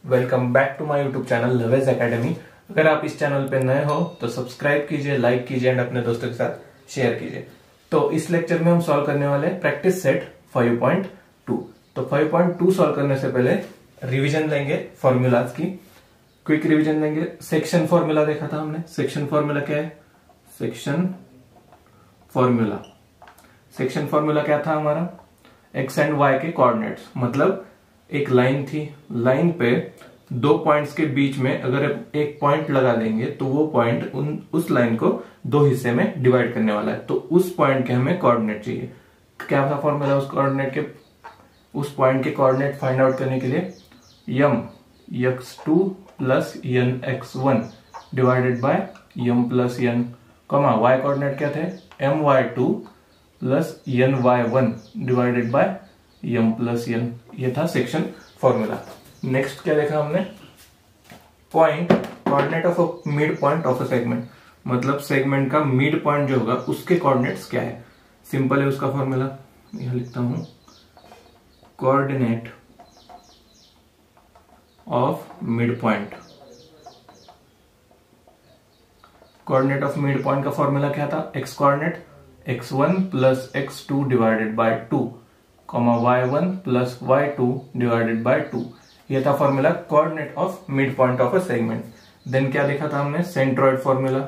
Welcome back to my YouTube channel लवेज academy. अगर आप इस चैनल पे नए हो तो सब्सक्राइब कीजिए, लाइक कीजिए एंड अपने दोस्तों के साथ शेयर कीजिए। तो इस लेक्चर में हम सॉल्व करने वाले हैं प्रैक्टिस सेट 5.2। तो 5.2 सॉल्व करने से पहले रिवीजन लेंगे फॉर्मूलाज की, क्विक रिवीजन लेंगे। सेक्शन फॉर्मूला देखा था हमने। सेक्शन फॉर्मूला क्या है? सेक्शन फॉर्मूला क्या था हमारा? एक्स एंड वाई के कोऑर्डिनेट्स, मतलब एक लाइन थी, लाइन पे दो पॉइंट्स के बीच में अगर एक पॉइंट लगा देंगे तो वो पॉइंट उस लाइन को दो हिस्से में डिवाइड करने वाला है। तो उस पॉइंट के हमें कोऑर्डिनेट चाहिए। क्या था फॉर्मूला उस कोऑर्डिनेट के? उस पॉइंट के कोऑर्डिनेट फाइंड आउट करने के लिए m x2 plus n x1 divided by m plus n, comma Y coordinate क्या थे? my2 plus n y1 divided by m plus n. ये था सेक्शन फॉर्मूला। नेक्स्ट क्या देखा हमने? Point coordinate of a mid point of a segment, मतलब segment का mid point जो होगा उसके कोऑर्डिनेट्स क्या है। सिंपल है उसका फॉर्मूला, यहां लिखता हूं, coordinate of mid point. Coordinate of mid point का फॉर्मूला क्या था? X coordinate x1 plus x2 divided by 2, comma y1 plus y2 divided by 2। ये था formula coordinate of mid point of a segment. Then क्या देखा था हमने? Centroid formula.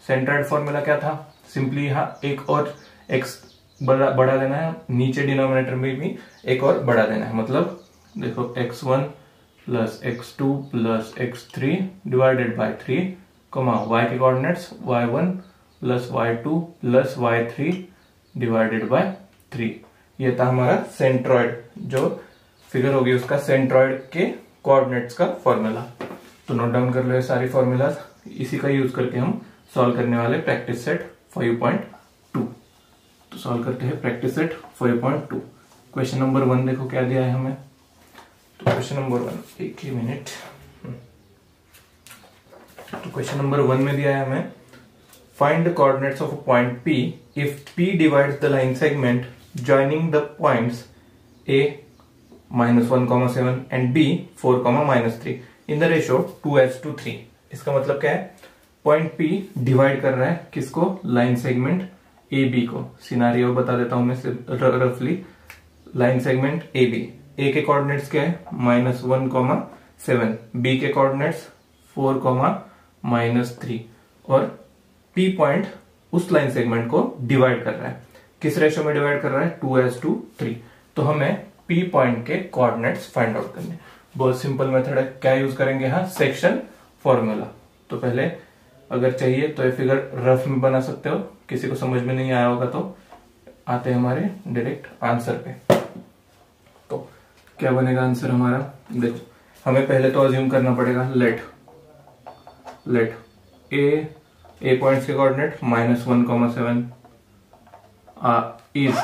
Centroid formula क्या था? सिंपली यहां एक और x बढ़ा देना है, नीचे डिनोमिनेटर में भी एक और बढ़ा देना है। मतलब देखो x1 plus x2 plus x3 divided by 3, comma y के coordinates y1 plus y2 plus y3 divided by 3। ये था हमारा सेंट्रॉइड, जो फिगर होगी उसका सेंट्रॉइड के कोऑर्डिनेट्स का फॉर्मूला। तो नोट डाउन कर लो ये सारी फॉर्मूलाज, इसी का यूज करके हम सॉल्व करने वाले प्रैक्टिस सेट 5.2। तो सॉल्व करते हैं प्रैक्टिस सेट 5.2। क्वेश्चन नंबर 1 देखो क्या दिया है हमें। तो क्वेश्चन नंबर 1, एक ही मिनट। तो क्वेश्चन नंबर 1 में दिया है हमें, find the coordinates of a point P if P divides the line segment joining the points A -1,7 and B 4,-3 in the ratio 2:3। इसका मतलब क्या है? पॉइंट P डिवाइड कर रहा है किसको? लाइन सेगमेंट AB को। सिनारियो बता देता हूं मैं रफली। लाइन सेगमेंट AB, A के कोऑर्डिनेट्स क्या है? -1,7, B के कोऑर्डिनेट्स 4,-3 और P पॉइंट उस लाइन सेगमेंट को डिवाइड कर रहा है। किस रेशो में डिवाइड कर रहा है? 2:3। तो हमें P पॉइंट के कोऑर्डिनेट्स फाइंड आउट करने। बहुत सिंपल मेथड है। क्या यूज करेंगे? हाँ, सेक्शन फॉर्मूला। तो पहले अगर चाहिए तो ये फिगर रफ में बना सकते हो, किसी को समझ में नहीं आया होगा तो आते हैं हमारे डायरेक्ट आंसर पे। तो क्या बनेगा आंसर हमारा? देखो, हमें पहले तो अज्यूम करना पड़ेगा लेट ए पॉइंट्स के coordinate -1,7 is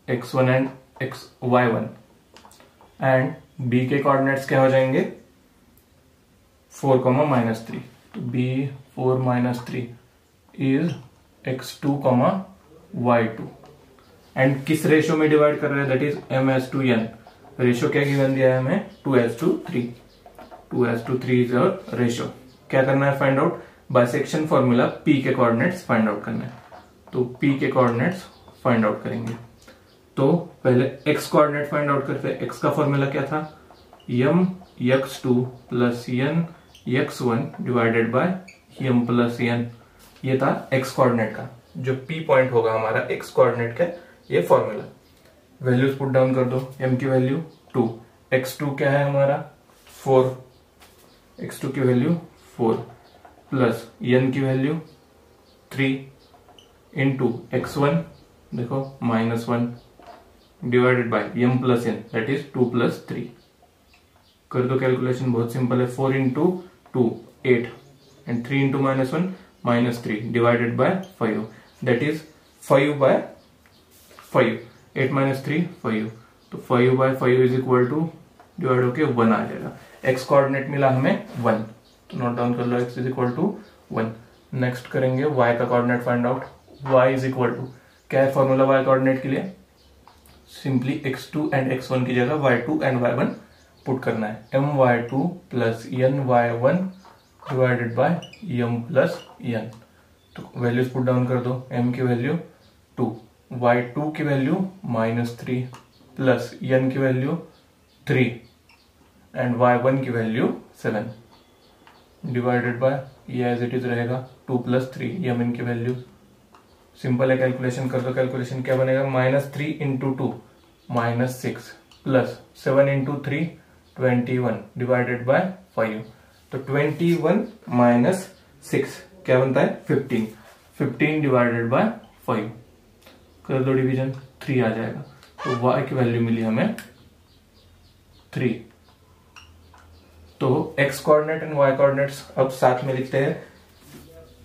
x1 and y1 and b के कोऑर्डिनेट्स क्या हो जाएंगे? 4,-3। तो b 4-3 is x2, y2 and किस रेशियो में डिवाइड कर रहे हैं? That is m/n। रेशियो क्या गिवन दिया है हमें? 2:3। 2:3 इज अवर रेशियो। क्या करना है? Find out by section formula P के कोऑर्डिनेट्स फाइंड आउट करना है। तो P के कोऑर्डिनेट्स फाइंड आउट करेंगे। तो पहले x कोऑर्डिनेट फाइंड आउट करते हैं। x का फॉर्मूला क्या था? M x2 plus n x1 divided by m plus n. ये था x कोऑर्डिनेट का, जो P पॉइंट होगा हमारा x कोऑर्डिनेट का ये फॉर्मूला। वैल्यूज पुट डाउन कर दो। m की वैल्यू 2, x2 क्या है हमारा? 4, x2 की वैल्यू 4 प्लस n की वैल्यू 3 इंटू x1 देखो -1 divided by m plus n that is 2 + 3। कर दो कैलकुलेशन, बहुत सिंपल है। 4 into 2 8 and 3 into -1 -3 divided by 5 that is 5/5। 8 - 3 5, तो 5/5 इज इक्वल टू डिवाइड होके 1 आ जाएगा। x कोऑर्डिनेट मिला हमें 1, तो नोट डाउन कर लो x is equal to 1। Next करेंगे y का coordinate find out. y is equal to क्या है फॉर्मूला y कोऑर्डिनेट के लिए? सिंपली x2 एंड x1 की जगह y2 एंड y1 पुट करना है। my2 plus ny1 divided by m plus n। तो वैल्यूज पुट डाउन कर दो। m की वैल्यू 2, y2 की वैल्यू -3 प्लस n की वैल्यू 3 एंड y1 की वैल्यू 7 डिवाइडेड बाय ये एज इट इज रहेगा 2 प्लस 3 m की वैल्यू। सिंपल है, कैलकुलेशन कर दो। कैलकुलेशन क्या बनेगा, -3 into 2 -6 plus 7 into 3 21 divided by 5। तो 21 माइनस 6 क्या बनता है 15। 15 डिवाइडेड बाय 5 कर दो डिवीजन, 3 आ जाएगा। तो y की वैल्यू मिली हमें 3। तो x coordinate and y coordinates अब साथ में लिखते हैं।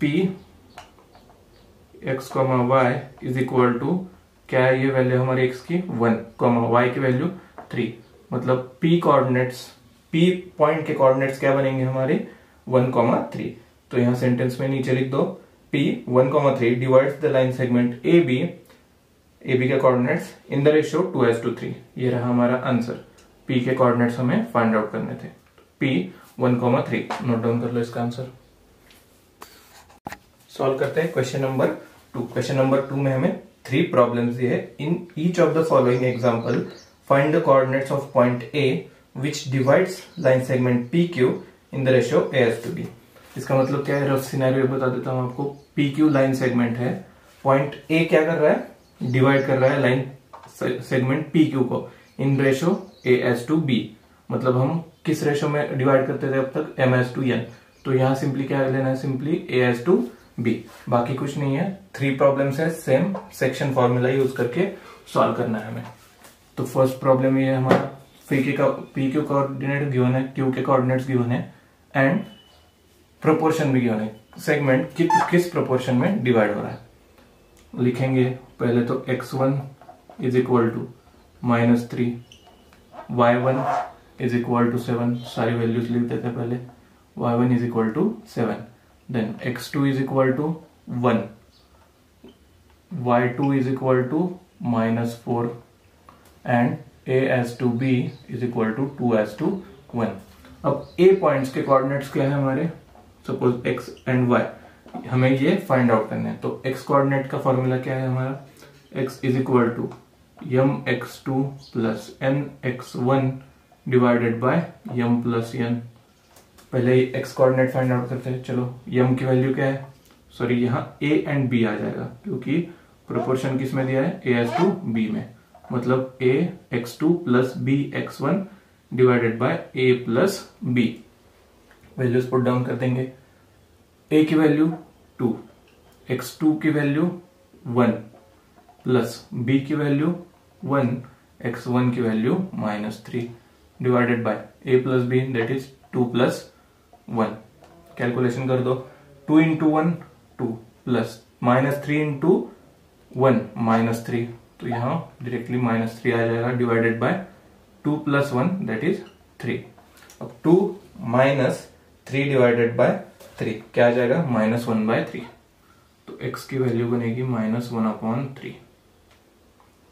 p x, y is equal to क्या है ये वैल्यू हमारी x की 1, y की वैल्यू 3। मतलब p कोऑर्डिनेट्स, p पॉइंट के कोऑर्डिनेट्स क्या बनेंगे हमारे 1, 3। तो यहां सेंटेंस में नीचे लिख दो p 1, 3 divides the line segment AB के कोऑर्डिनेट्स इन द रेशियो 2:3। ये रहा हमारा आंसर। p के कोऑर्डिनेट्स हमें फाइंड आउट करने थे। p 1, 3 नोट डाउन कर लो इसका आंसर। सॉल्व करते हैं क्वेश्चन नंबर 2। क्वेश्चन नंबर 2 में हमें 3 प्रॉब्लम्स दिए हैं। In each of the following example find the coordinates of point A which divides line segment PQ in the ratio A:B। इसका मतलब क्या है, रफ सिनेरियो बता देता हूं आपको। PQ लाइन सेगमेंट है, पॉइंट A क्या कर रहा है, डिवाइड कर रहा है लाइन सेगमेंट PQ को इन रेशियो A:B। मतलब हम किस रेशियो में डिवाइड करते थे अब तक, M:n। तो यहां सिंपली क्या लेना है, सिंपली A:B, बाकी कुछ नहीं है। 3 प्रॉब्लम्स है, सेम सेक्शन फॉर्मूला यूज करके सॉल्व करना है हमें। तो फर्स्ट प्रॉब्लम ये है हमारा, PQ कोऑर्डिनेट गिवन है, Q के कोऑर्डिनेट्स गिवन है एंड प्रोपोर्शन भी गिवन है। सेगमेंट किस प्रोपोर्शन में डिवाइड हो रहा है लिखेंगे। पहले तो x1 is equal to -3, y1 is equal to 7, सारी वैल्यूज लिख देते पहले। y1 is equal to 7, then x2 is equal to 1, y2 is equal to -4 and A:B is equal to 2:1। अब A पॉइंट्स के कोऑर्डिनेट्स क्या है हमारे, सपोज x एंड y, हमें ये फाइंड आउट करना है। तो x कोऑर्डिनेट का फॉर्मूला क्या है हमारा, x is equal to mx2 plus nx1 divided by m plus n। पहले ही x कोऑर्डिनेट फाइंड आउट करते हैं। चलो m की वैल्यू क्या है, सॉरी यहाँ a एंड b आ जाएगा क्योंकि प्रोपोर्शन किस में दिया है, A:B में। मतलब ax2 plus bx1 divided by a plus b। Values put down कर देंगे। a की वैल्यू 2, x2 की वैल्यू 1 प्लस b की वैल्यू 1, x1 की value -3 divided by a plus b that is 2 plus 1। Calculation कर दो। 2 इंटू 1 2 प्लस -3 इंटू 1 -3, तो यहाँ डायरेक्टली -3 आ जाएगा divided by 2 plus 1 that is 3। अब 2 माइनस 3 डिवाइडेड बाय 3 क्या आ जाएगा, -1/3। तो x की वैल्यू बनेगी -1/3।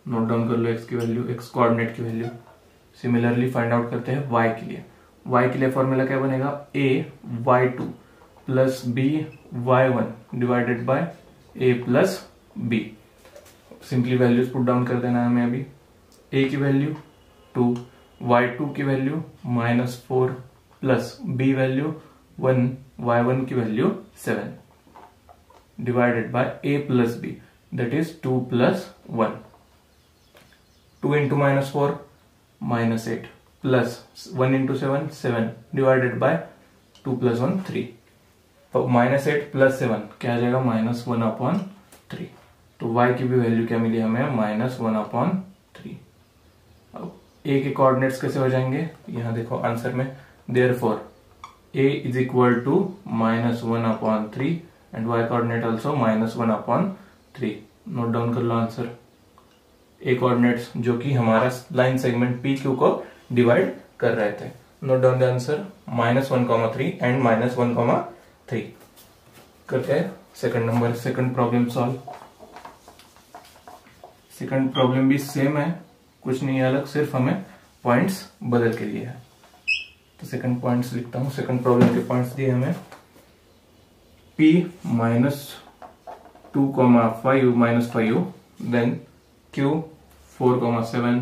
नोट डाउन कर लो x की वैल्यू, x कोऑर्डिनेट की वैल्यू। सिमिलरली फाइंड आउट करते हैं y के लिए। y के लिए फॉर्मूला क्या बनेगा, a/y2 plus b/y1 divided by a plus b। Simply values put down कर देना है हमें अभी। a की वैल्यू 2, y2 की value -4 plus b value 1, y1 की value 7 divided by a plus b that is 2 plus 1। 2 into -4 -8 plus 1 into 7 7 divided by 2 plus 1 3। तो -8 plus 7 क्या आ जाएगा, -1/3। तो y की भी वैल्यू क्या मिली हमें, -1/3। अब a के कोऑर्डिनेट्स कैसे हो जाएंगे, यहाँ देखो आंसर में। Therefore a is equal to -1/3 and y coordinate also -1/3। Note down कर लो आंसर। a कोऑर्डिनेट्स जो कि हमारा लाइन सेगमेंट PQ को डिवाइड कर रहे थे। Note down the answer, -1,3 and -1,3। करते हैं second number, second problem solve. Second problem भी सेम है, कुछ नहीं है अलग, सिर्फ हमें पॉइंट्स बदल के लिए है। तो सेकंड पॉइंट्स लिखता हूं, सेकंड प्रॉब्लम के पॉइंट्स दिए हमें p -2,5 then q 4,7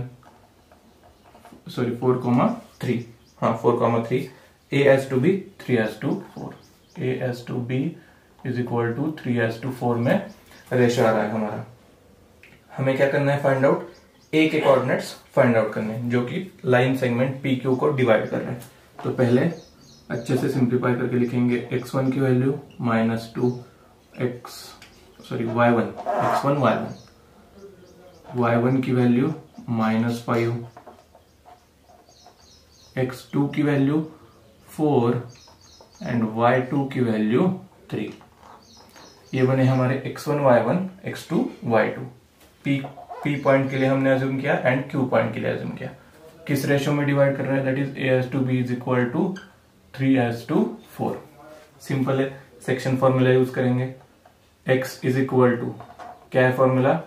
4,3 4,3 a has to be 3:4 a has to be is equal to 3:4 में रेशो आ रहा है हमारा। हमें क्या करना है, फाइंड आउट a के कोऑर्डिनेट्स फाइंड आउट करने हैं जो कि लाइन सेगमेंट पी क्यू को डिवाइड कर रहे हैं। तो पहले अच्छे से सिंप्लीफाई करके लिखेंगे x1 की वैल्यू -2 y1 x1 y1 की वैल्यू -5 x2 की वैल्यू 4 एंड y2 की वैल्यू 3। ये बने हमारे x1 y1 x2 y2। p point के लिए हमने अज्यूम किया एंड q पॉइंट के लिए अज्यूम किया। किस रेशियो में डिवाइड कर रहा है, that is a/b is equal to 3:4। Simple है, सेक्शन फॉर्मूला यूज करेंगे। x इज इक्वल टू क्या है formula,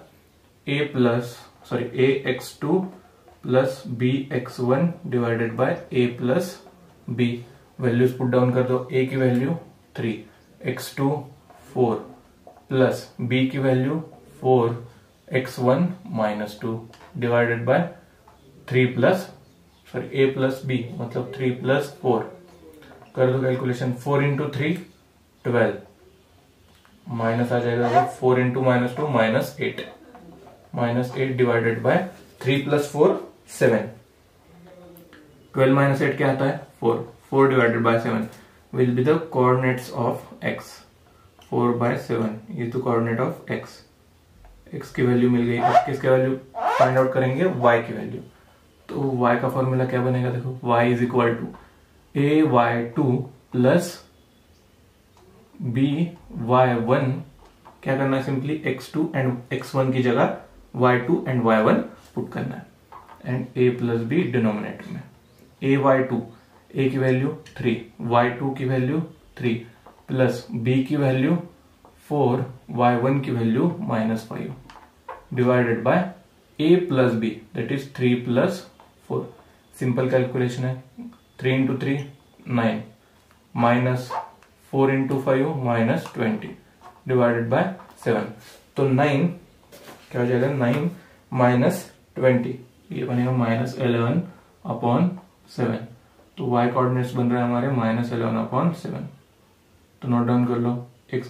ax2 plus bx1 divided by a plus b। Values put down कर दो, a की वैल्यू 3, x2 4 प्लस b की value 4, x1 -2 divided by 3 plus a plus b मतलब 3 plus 4। कर दो कैलकुलेशन, 4 इंटू 3 12 माइनस आ जाएगा 4 into -2 -8 divided by 3 plus 4 7। 12 minus 8 क्या आता है 4 divided by 7 will be the coordinates of x। 4/7 is the coordinate of x की वैल्यू मिल गई। अब किसकी वैल्यू फाइंड आउट करेंगे, y की वैल्यू। तो y का फॉर्मूला क्या बनेगा, देखो y is equal to ay2 plus by1। क्या करना है, सिंपली x2 एंड x1 की जगह y2 एंड y1 पुट करना है and a plus b denominator में। ay2 a की वैल्यू 3, y2 की वैल्यू 3 प्लस b की वैल्यू 4, y1 की value -5 divided by a plus b that is 3 plus 4। Simple calculation है, 3 into 3 9 minus 4 into 5 -20 divided by 7। तो 9 क्या हो जाएगा, 9 -20 ये बनेगा -11/7। तो y कोऑर्डिनेट्स बन रहा है हमारे -11/7। तो नोट डाउन कर लो, x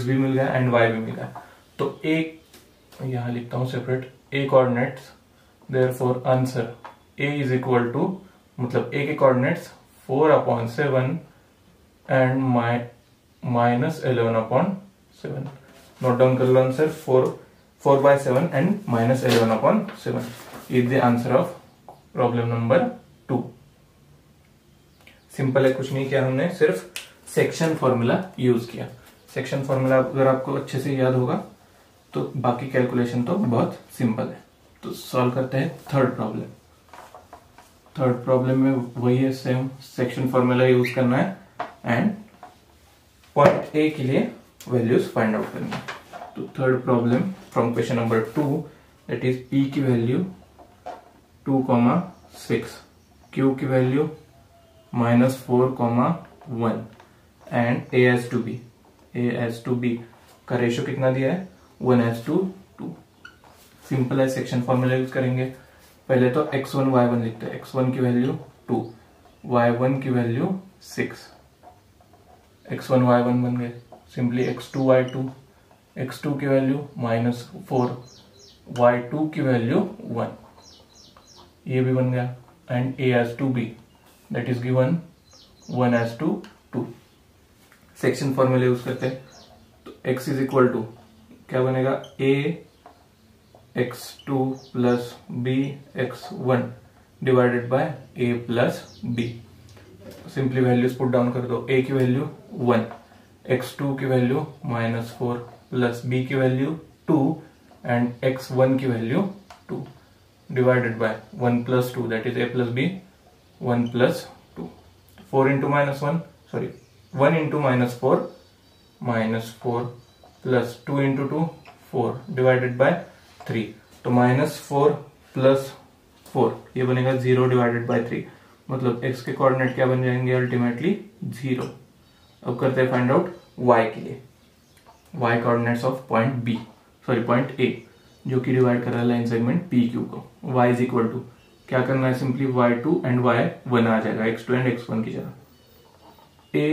भी मिल गया एंड y भी मिल गया। तो एक यहां लिखता हूं separate a coordinates, therefore answer a is equal to मतलब a के कोऑर्डिनेट्स 4/7 एंड -11/7। नोट डाउन कर लो answer, 4/7 and -11/7 is the answer of problem number 2। Simple है, कुछ नहीं किया हमने, सिर्फ सेक्शन फॉर्मूला यूज किया। सेक्शन फॉर्मूला अगर आपको अच्छे से याद होगा तो बाकी कैलकुलेशन तो बहुत सिंपल है। तो सॉल्व करते हैं थर्ड प्रॉब्लम। थर्ड प्रॉब्लम में वही है, सेम सेक्शन फॉर्मूला यूज करना है एंड पॉइंट ए के लिए वैल्यूज फाइंड आउट करनी है। तो third problem from question number 2 that is p की वैल्यू 2,6, q की value -4,1 and a has to be का रेशियो कितना दिया है 1:2। सिंपल है, सेक्शन फॉर्मूला यूज करेंगे। पहले तो x1 y1 लिखते हैं, x1 की वैल्यू 2, y1 की वैल्यू 6, x1 y1 बन गए। सिंपली x2 y2, x2 की वैल्यू -4, y2 की वैल्यू 1, ये भी बन गया and a has to be that is given 1:2। Section formula use करते हैं, तो x इज इक्वल टू क्या बनेगा, a x2 plus b x1 divided by a plus b। Simply values put down कर दो, a की वैल्यू 1, x2 की value -4 plus b की वैल्यू 2 एंड x1 की value 2 divided bye 1 plus 2 that is a plus b 1 plus 2। 4 into -1 sorry 1 into -4 -4 plus 2 into 2 4 divided by 3। तो -4 plus 4, ये बनेगा 0 divided by 3, मतलब x के कोऑर्डिनेट क्या बन जाएंगे अल्टीमेटली 0। अब करते हैं फाइंड आउट y के लिए, y coordinates of point A जो कि डिवाइड कर रहा है लाइन सेगमेंट PQ को। y इज इक्वल टू क्या करना है, सिंपली y2 एंड y1 आ जाएगा x2 एंड x1 की जगह। a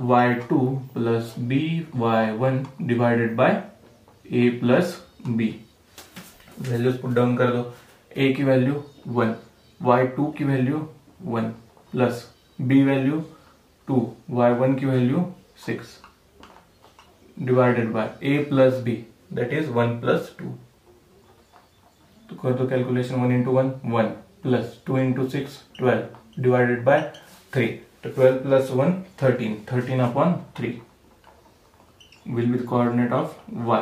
y2 plus b y1 divided by a plus b। Values put down कर दो, a की वैल्यू 1, y2 की value 1 plus b value 2, y1 की value 6 divided by a plus b that is 1 plus 2। तो कर दो calculation, 1 into 1 1 plus 2 into 6 12 divided by 3, तो 12 plus 1 13, 13 upon 3 will be the coordinate of y,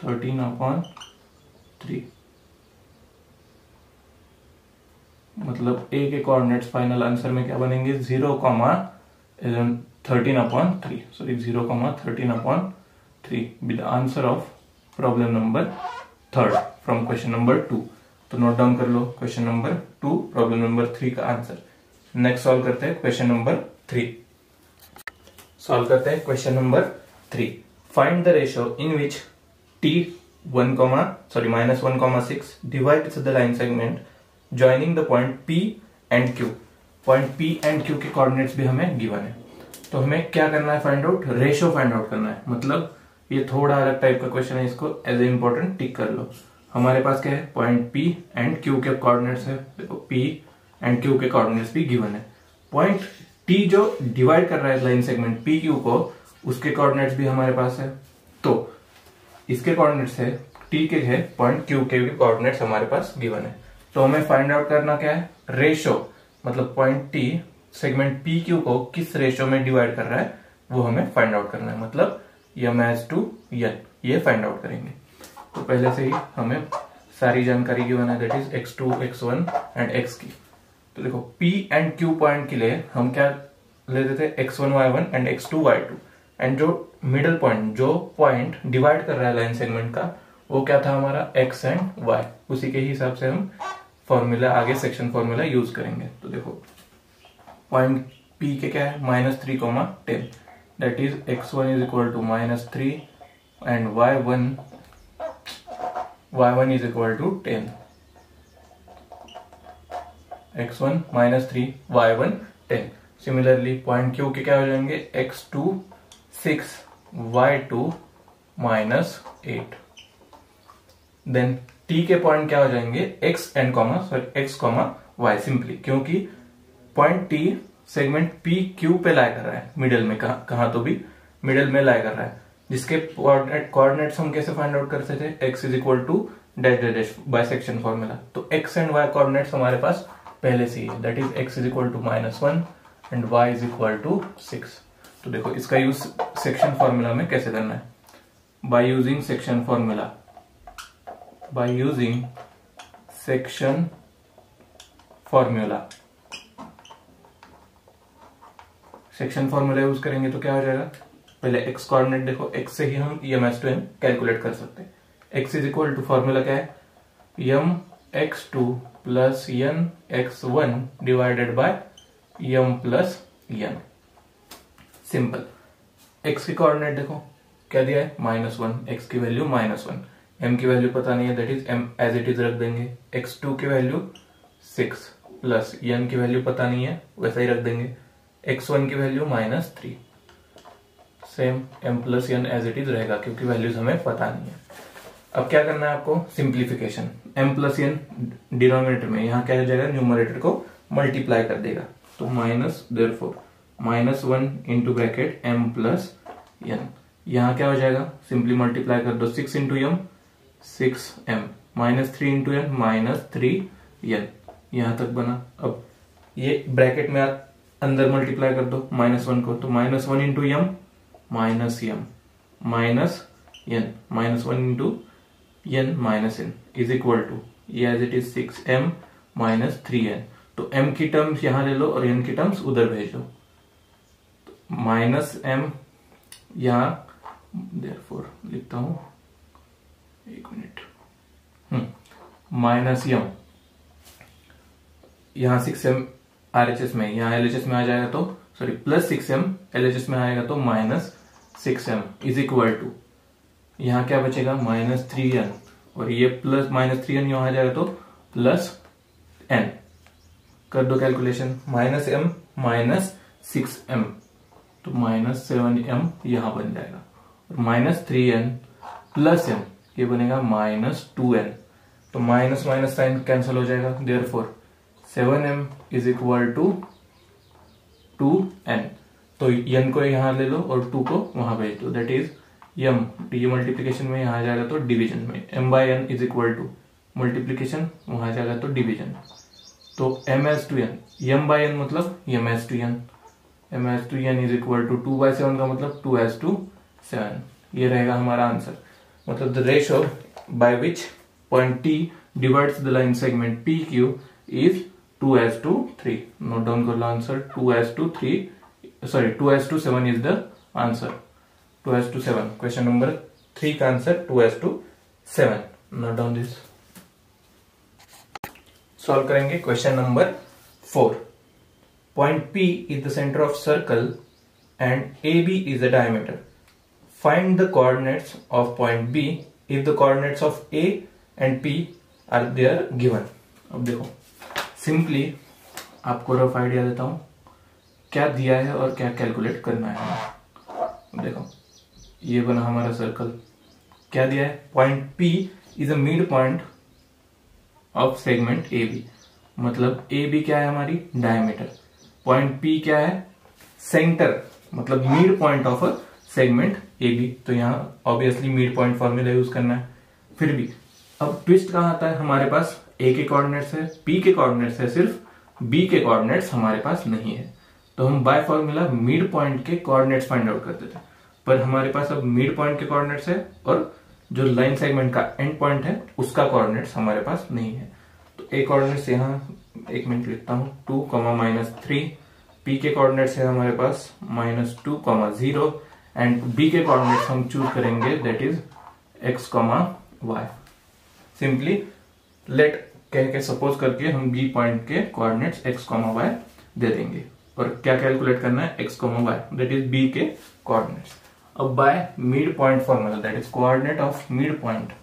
13 upon 3। मतलब a के coordinates final answer में क्या बनेंगे 0, 13 upon 3, sorry 0, 13 upon 3 with answer of problem number 3 from question number 2। तो नोट डाउन कर लो question number 2 problem number 3 का answer. Next solve करते हैं क्वेश्चन नंबर 3। सॉल्व करते हैं question number 3। Find the ratio in which t -1,6 divides the line segment joining the point P and Q। Point P and Q के coordinates भी हमें given है, तो हमें क्या करना है, find out ratio find out करना है। मतलब ये थोड़ा अलग टाइप का क्वेश्चन है, इसको एज ए इंपॉर्टेंट टिक कर लो। हमारे पास क्या है, पॉइंट P एंड Q के कोऑर्डिनेट्स है, देखो P एंड Q के कोऑर्डिनेट्स भी गिवन है। पॉइंट T जो डिवाइड कर रहा है लाइन सेगमेंट PQ को, उसके कोऑर्डिनेट्स भी हमारे पास है। तो इसके कोऑर्डिनेट्स है T के है, पॉइंट Q के भी कोऑर्डिनेट्स हमारे पास गिवन है। तो हमें फाइंड आउट करना क्या है, रेशियो, मतलब पॉइंट T सेगमेंट PQ को किस रेशियो में डिवाइड कर रहा है वो हमें फाइंड आउट करना है। मतलब m/n ये फाइंड आउट करेंगे। तो पहले से ही हमें सारी जानकारी गिवन है, that is x2, x1 and x की। तो देखो P एंड Q पॉइंट के लिए हम क्या लेते थे, x1 y1 and x2 y2, and जो मिडल पॉइंट, जो पॉइंट डिवाइड कर रहा है लाइन सेगमेंट का, वो क्या था हमारा x एंड y। उसी के हिसाब से हम फॉर्मूला आगे सेक्शन फॉर्मूला यूज करेंगे। तो देखो पॉइंट P के क्या है, -3, 10, that is x1 is equal to -3 and y1 is equal to 10। x1 -3, y1 10। Similarly point Q के क्या हो जाएंगे, x2 6, y2 -8। देन T के पॉइंट क्या हो जाएंगे, x y, सिंपली क्योंकि पॉइंट T सेगमेंट PQ पे लाई कर रहा है, मिडल में, कहां तो भी मिडल में लाई कर रहा है, जिसके कोऑर्डिनेट्स हम कैसे फाइंड आउट करते थे, x is equal to dash dash dash by section formula. तो x एंड y कोऑर्डिनेट्स हमारे पास पहले से ही है, that is x is equal to -1 and y is equal to 6। तो देखो इसका यूज सेक्शन फॉर्मूला में कैसे करना है, by using section formula, by using section formula. Section formula use करेंगे तो क्या हो जाएगा, पहले x कोऑर्डिनेट देखो, x से ही हम m/n कैलकुलेट कर सकते हैं। x is equal to formula क्या है, m(x2) plus n(x1) divided by m plus n। Simple. x की कोऑर्डिनेट देखो क्या दिया है, -1, x की वैल्यू -1, m की वैल्यू पता नहीं है, that is m as it is रख देंगे। x2 की वैल्यू 6 प्लस n की वैल्यू पता नहीं है, वैसा ही रख देंगे। x1 की value -3, same m plus n as it is रहेगा क्योंकि वैल्यूज हमें पता नहीं है। अब क्या करना है आपको, simplification. m plus n denominator में, यहाँ क्या हो जाएगा, न्यूमरेटर को मल्टीप्लाई कर देगा, तो minus, therefore -1 into bracket m plus n। यहाँ क्या हो जाएगा, सिंपली मल्टीप्लाई कर दो, 6 into m 6m, -3 into n -3n, यहां तक बना। अब ये ब्रैकेट में अंदर मल्टीप्लाई कर दो -1 को, तो -1 into m minus m minus n, -1 into n minus n is equal to, ये as it is 6m minus 3n। तो m की टर्म्स यहां ले लो और n की टर्म्स उधर भेज दो, -m यहां, देयरफॉर लिखता हूं, एक मिनट, -m यहाँ 6m RHS में, यहाँ LHS में आ जाएगा तो सॉरी प्लस 6m LHS में आएगा तो -6m इज इक्वल टू, यहाँ क्या बचेगा -3n, और ये प्लस -3n यहाँ आ जाएगा तो +n। कर दो कैलकुलेशन, -m -6m तो -7m यहाँ बन जाएगा, और -3n + n ये बनेगा -2n, तो माइनस माइनस साइन कैंसिल हो जाएगा, therefore 7m is equal to 2n। तो n को यहाँ ले लो और 2 को वहां भेज दो, दैट इज m, ये मल्टीप्लीकेशन में यहाँ आ जाएगा तो डिवीजन में, m/n is equal to multiplication वहां आ जाएगा तो डिवीजन, तो m/n, m/n मतलब m/n, m/n is equal to 2/7 का मतलब 2/7, ये रहेगा हमारा आंसर। मतलब the ratio by which point T divides the line segment PQ is 2:3। Note down कर लो answer, 2:7 is the answer, 2:7। Question number 3 का answer 2:7। Note down this. Solve करेंगे question number 4। Point P is the center of circle and AB is the diameter. Find the coordinates of point B if the coordinates of A and P are there given। अब देखो simply आपको rough idea देता हूं क्या दिया है और क्या कैलकुलेट करना है। अब देखो ये बना हमारा सर्कल, क्या दिया है, point P is a mid point of segment AB, मतलब AB क्या है हमारी डायमीटर, पॉइंट P क्या है सेंटर, मतलब mid point of a segment AB, तो यहाँ obviously mid point formula use करना है। फिर भी अब ट्विस्ट कहाँ आता है, हमारे पास A के कोऑर्डिनेट्स है, P के कोऑर्डिनेट्स है, सिर्फ B के कोऑर्डिनेट्स हमारे पास नहीं है, तो हम बाय फॉर्मूला मिड पॉइंट के कोऑर्डिनेट्स फाइंड आउट करते थे, पर हमारे पास अब मिड पॉइंट के कोऑर्डिनेट्स है और जो लाइन सेगमेंट का एंड पॉइंट है उसका कोऑर्डिनेट्स हमारे पास नहीं है। तो A कोऑर्डिनेट्स यहाँ 1 मिनट लिखता हूँ 2, -3, P के कोऑर्डिनेट्स है हमारे पास -2, 0 एंड B के कोऑर्डिनेट्स हम चूज करेंगे that is x, y। Simply let कह के सपोज करके हम B पॉइंट के कोऑर्डिनेट्स x, y दे देंगे और क्या कैलकुलेट करना है x, y that is B के कोऑर्डिनेट्स। अब by mid point formula that is coordinate of mid point,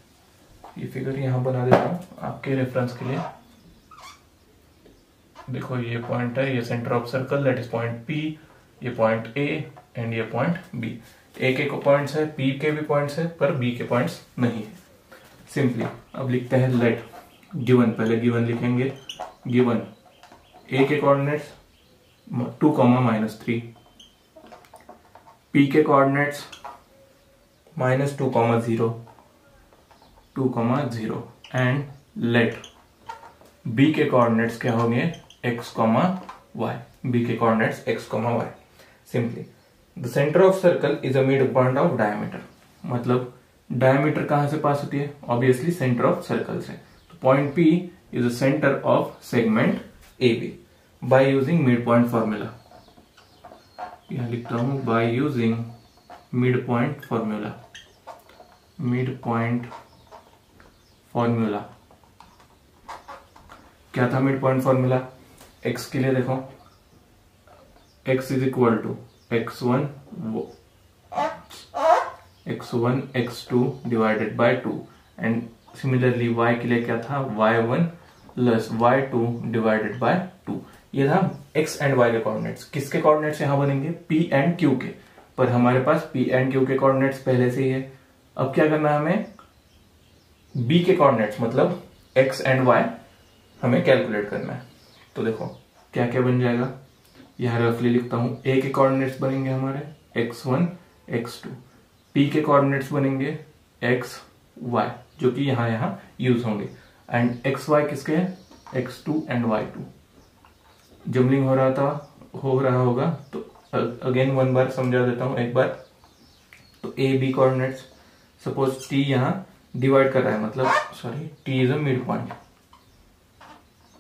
ये फिगर यहां बना देता हूं आपके रेफरेंस के लिए। देखो ये पॉइंट है, ये centre of circle that is point P, ये पॉइंट A एंड ये पॉइंट B। A के पॉइंट्स है, P के भी पॉइंट्स है, पर B के पॉइंट्स नहीं है। सिंपली अब लिखते हैं लेट गिवन, पहले गिवन लिखेंगे, गिवन A के कोऑर्डिनेट्स 2, -3, P के कोऑर्डिनेट्स -2, 0 एंड लेट B के कोऑर्डिनेट्स क्या होंगे x, y, B के coordinates x, y। Simply the centre of circle is a mid point of diameter, मतलब डायमीटर कहां से पास होती है, ऑब्वियसली सेंटर ऑफ सर्कल से, तो point P is the centre of segment AB by using mid point formula. यहां लिखता हूं by using mid point formula, mid point formula. क्या था मिड पॉइंट फॉर्मूला, x के लिए देखो x is equal to x1 x2 divided by 2 and similarly y के लिए क्या था y1 plus y2 divided by 2। ये था x एंड y के कोऑर्डिनेट्स। किसके कोऑर्डिनेट्स यहां बनेंगे, p एंड q के, पर हमारे पास p एंड q के कोऑर्डिनेट्स पहले से ही है। अब क्या करना है हमें, b के कोऑर्डिनेट्स मतलब x एंड y हमें कैलकुलेट करना है। तो देखो क्या क्या बन जाएगा, यहां रफली लिखता हूं, a के कोऑर्डिनेट्स बनेंगे हमारे x1 x2, p के कोऑर्डिनेट्स बनेंगे x y जो कि यहां यूज होंगे, एंड x y किसके हैं x2 एंड y2। जमलिंग हो रहा होगा तो अगेन वन बार समझा देता हूं एक बार। तो a b coordinates, suppose t यहां डिवाइड कर रहा है, मतलब sorry t is a mid point,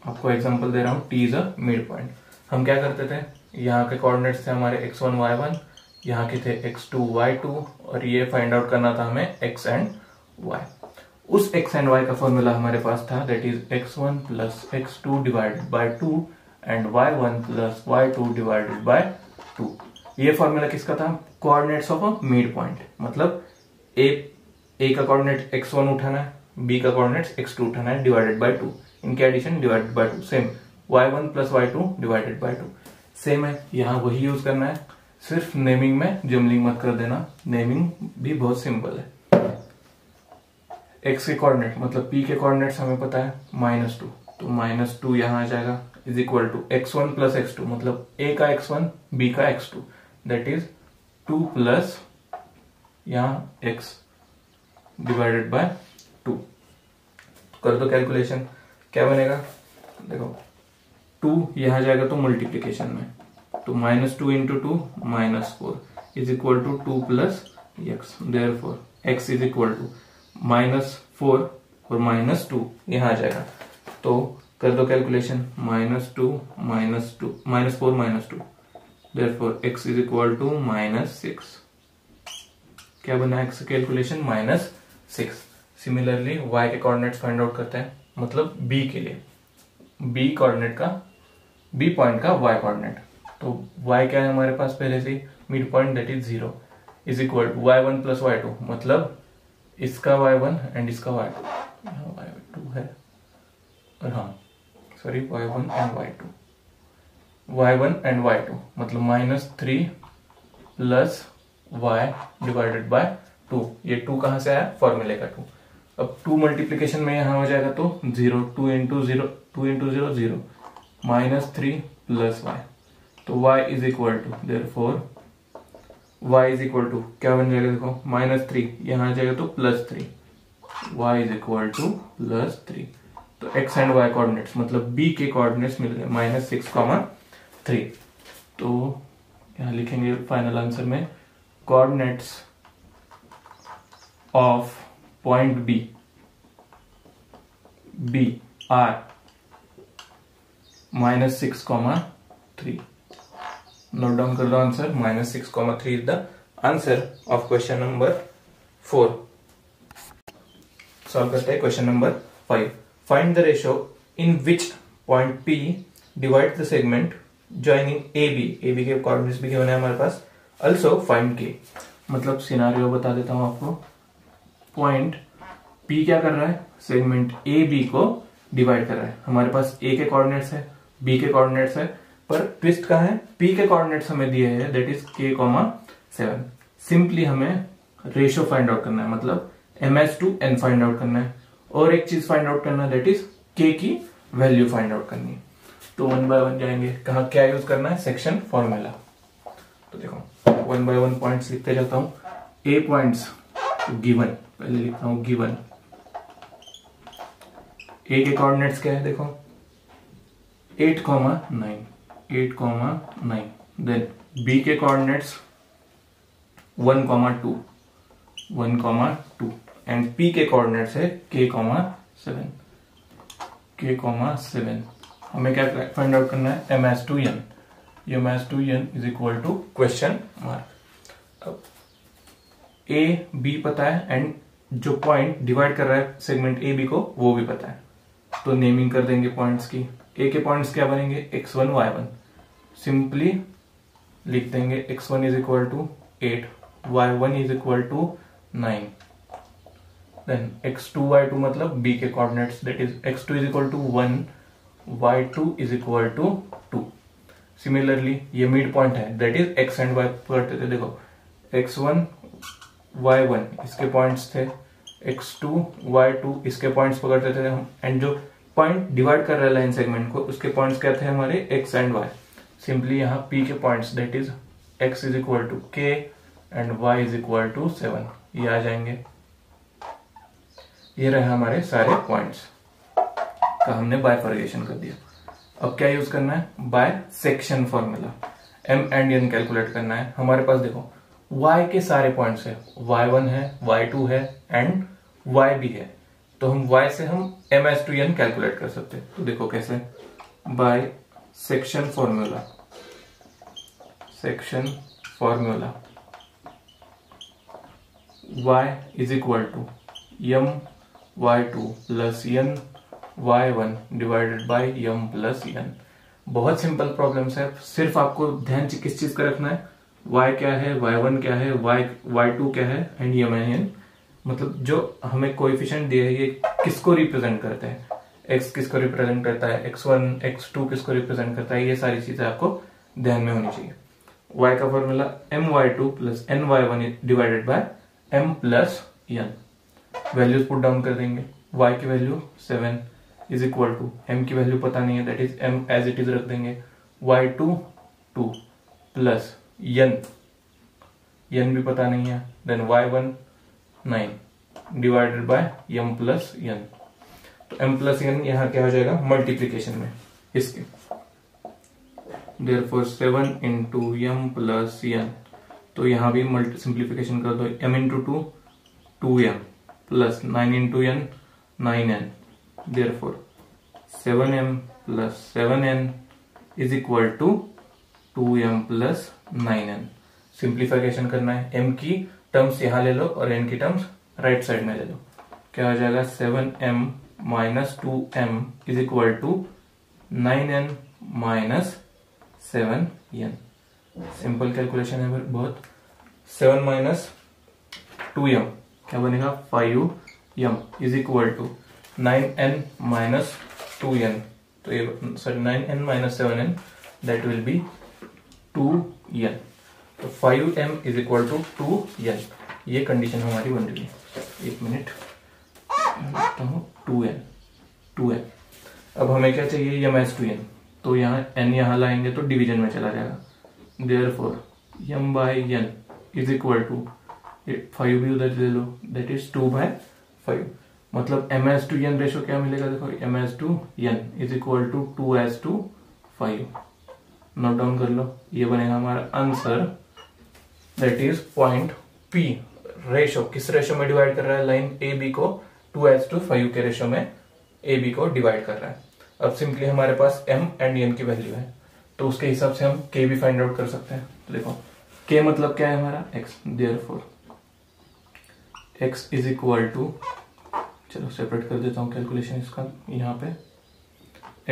आपको एग्जांपल दे रहा हूं, t is a mid point. हम क्या करते थे, यहाँ के कोऑर्डिनेट्स थे हमारे x1 y1, यहाँ के थे x2 y2, और ये फाइंड आउट करना था हमें x एंड y। उस x एंड y का फॉर्मूला हमारे पास था, that is x1 plus x2 divided by 2 and y1 plus y2 divided by 2। ये फॉर्मूला किसका था? Coordinates of a mid point, मतलब a का कोऑर्डिनेट x1 उठाना है, b का कोऑर्डिनेट x2 उठाना है, डिवाइडेड बाय 2, इनके addition divided by 2, same y1 plus y2 divided by 2, same है, यहाँ वही यूज करना है, सिर्फ नेमिंग में जमलिंग मत कर देना, नेमिंग भी बहुत सिंपल है। x के कोऑर्डिनेट मतलब p के कोऑर्डिनेट्स हमें पता है -2, तो -2 यहाँ आ जाएगा, is equal to x1 plus x2, मतलब a का x1 b का x2, दैट इज 2 प्लस यहाँ x डिवाइडेड बाय 2। कर दो कैलकुलेशन, क्या बनेगा? देखो 2 यहाँ जाएगा तो मल्टीप्लीकेशन में, तो -2 into 2 -4 is equal to 2 plus x, therefore x is equal to -4 और -2 यहाँ आ जाएगा, तो कर दो calculation, -2 -4 -2, therefore x is equal to -6। क्या बना x कैलकुलेशन? -6। सिमिलरली y के कोऑर्डिनेट्स फाइंड आउट करते हैं, मतलब b के लिए, b कोऑर्डिनेट का b पॉइंट का y कोऑर्डिनेट, तो y क्या है हमारे पास पहले से mid point, that is 0, is equal to y1 plus y2, मतलब इसका y1 एंड इसका y2, यहाँ y2 है और हाँ सॉरी y1 एंड y2 मतलब -3 प्लस y डिवाइडेड बाय 2, ये 2 कहाँ से आया? फॉर्मूले का 2। अब 2 मल्टीप्लीकेशन में यहाँ हो जाएगा तो 0, 2 इंटू 0 0, -3 प्लस y, तो y is equal to, therefore y is equal to क्या बन जाएगा? देखो -3 यहाँ आ जाएगा तो +3, y इज इक्वल टू +3, तो x एंड y कोऑर्डिनेट्स मतलब b के कोऑर्डिनेट्स मिल गए -6, 3। तो यहाँ लिखेंगे फाइनल आंसर में coordinates of point b are -6, 3। Note down कर दो answer, -6, 3 is the answer of question number 4। Solve करते हैं question number 5। Find the ratio in which point P divide the segment joining AB के coordinates भी given है हमारे पास, also find K। मतलब सिनारियो बता देता हूं आपको, पॉइंट P क्या कर रहा है? सेगमेंट AB को डिवाइड कर रहा है, हमारे पास A के कोऑर्डिनेट्स है, B के कोऑर्डिनेट्स है, पर ट्विस्ट कहाँ है? P के कोऑर्डिनेट्स हमें दिए हैं, दैट इज K, 7। सिंपली हमें रेशियो फाइंड आउट करना है, मतलब ms to n find out करना है, और एक चीज फाइंड आउट करना है, दैट इज K की वैल्यू फाइंड आउट करनी है। तो 1 बाय 1 जाएंगे, कहा क्या यूज करना है? Section formula. तो देखो 1 बाय 1 पॉइंट्स लिखते जाता हूं। A पॉइंट्स गिवन, पहले लिखता हूं गिवन। A के कोऑर्डिनेट्स क्या है? देखो 8, 9। देन B के कोऑर्डिनेट्स 1, 2 एंड P के कोऑर्डिनेट्स है K, 7। हमें क्या फाइंड आउट करना है? ms to n। ये ms to n is equal to question mark. अब A B पता है एंड जो पॉइंट डिवाइड कर रहा है सेगमेंट ए बी को वो भी पता है, तो नेमिंग कर देंगे पॉइंट्स की। ए के पॉइंट्स क्या बनेंगे? x1 y1, सिंपली लिख देंगे x1 is equal to 8, y1 is equal to 9, then x2 y2 मतलब b के coordinates, that is x2 is equal to 1, y2 is equal to 2। Similarly ये मिड पॉइंट है, that is x and y पकड़ते थे। देखो x1 y1 इसके points थे, x2 y2 इसके पॉइंट्स पकड़ते थे हम, एंड जो पॉइंट डिवाइड कर रहा है लाइन सेगमेंट को उसके पॉइंट्स क्या थे हमारे? x and y। सिंपली यहाँ p के points, that is x is equal to k and y is equal to 7, ये आ जाएंगे। ये रहे हमारे सारे पॉइंट्स का हमने बाइफर्गेशन कर दिया। अब क्या यूज करना है? Bye section formula. m and n calculate करना है। हमारे पास देखो y के सारे पॉइंट्स है, y1 है, y2 है एंड y भी है, तो हम y से हम ms to n कैलकुलेट कर सकते हैं। तो देखो कैसे? By section formula. y is equal to m y2 plus n y1 divided by m plus n। बहुत सिंपल प्रॉब्लम्स है, सिर्फ आपको ध्यान किस चीज का रखना है, y क्या है, y1 क्या है, y2 क्या है एंड m एंड n। मतलब जो हमें कोएफिशिएंट दिए है ये किसको रिप्रेजेंट करते हैं, x किसको रिप्रेजेंट करता है, x1 x2 किसको रिप्रेजेंट करता है, ये सारी चीजें आपको ध्यान में होनी चाहिए। y का formula my2 plus ny1 divided by m plus n। Values put down कर देंगे, y की value 7 is equal to m की वैल्यू पता नहीं है, that is m as it is रख देंगे, y2 2 प्लस n भी पता नहीं है, then y1 9 divided by m plus n। तो m प्लस n यहाँ क्या हो जाएगा मल्टीप्लीकेशन में इसके, therefore 7 into m plus n। तो यहाँ भी सिंप्लीफिकेशन कर दो, m into 2 2m plus 9 into n 9n, therefore 7m plus 7n is equal to 2m plus 9n। Simplification करना है, m की टर्म्स यहाँ ले लो और n की टर्म्स राइट साइड में ले लो, क्या हो जाएगा 7m minus 2m is equal to 9n minus 7n। Simple calculation है बहुत। 7 माइनस 2m क्या बनेगा 5m is equal to 9n minus 2n, तो ये sorry 9n minus 7n that will be 2n। तो 5m is equal to 2n, ये condition हमारी बन रही है। एक मिनट, 2n। अब हमें क्या चाहिए, m एस 2n, तो यहाँ n यहाँ लाएंगे तो डिवीजन में चला जाएगा, therefore m by n is equal to 5 भी उधर ले लो, दैट इज 2/5। मतलब m is to n ratio क्या मिलेगा, देखो m is to n is equal to 2:5। Note down कर लो, ये बनेगा हमारा आंसर, that is point P। Ratio किस रेशो में डिवाइड कर रहा है, लाइन AB को 2:5 के रेशो में AB को डिवाइड कर रहा है। अब सिंपली हमारे पास m एंड n की वैल्यू है, तो उसके हिसाब से हम k भी फाइंड आउट कर सकते हैं। तो देखो k मतलब क्या है हमारा x, therefore x is equal to, चलो सेपरेट कर देता हूँ कैलकुलेशन इसका, यहाँ पे